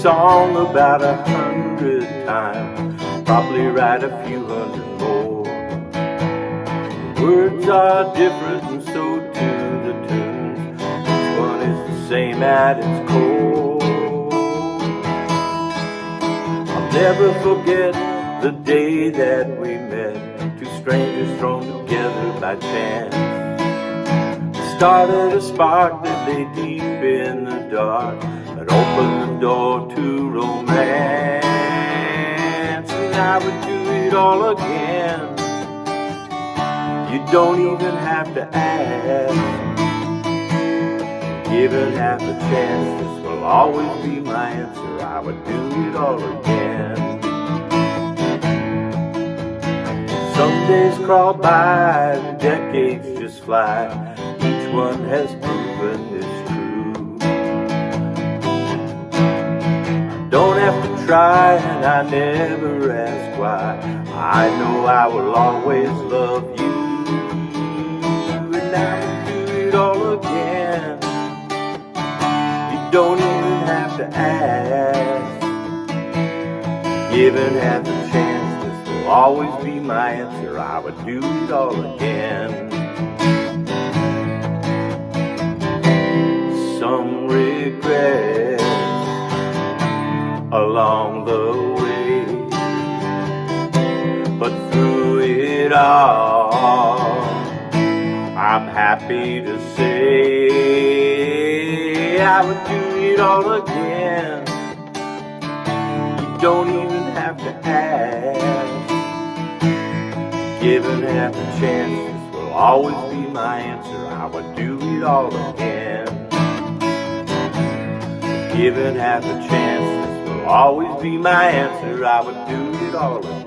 song about 100 times, probably write a few hundred more. Words are different and so too the tunes. Each one is the same at its core. I'll never forget the day that we met, two strangers thrown together by chance. Started a spark that lay deep in the dark, that opened the door to romance. And I would do it all again. You don't even have to ask. Given half a chance, this will always be my answer. I would do it all again. Some days crawl by and decades just fly. Each one has proven it's true. I don't have to try and I never ask why. I know I will always love you. And I will do it all again. You don't even have to ask. Given half a chance, this will always be my answer. I would do it all again. Some regrets along the way, but through it all, I'm happy to say I would do it all again. You don't even have to ask. Given half a chance, this will always be my answer. I would do it all again. Given half a chance, this will always be my answer. I would do it all again.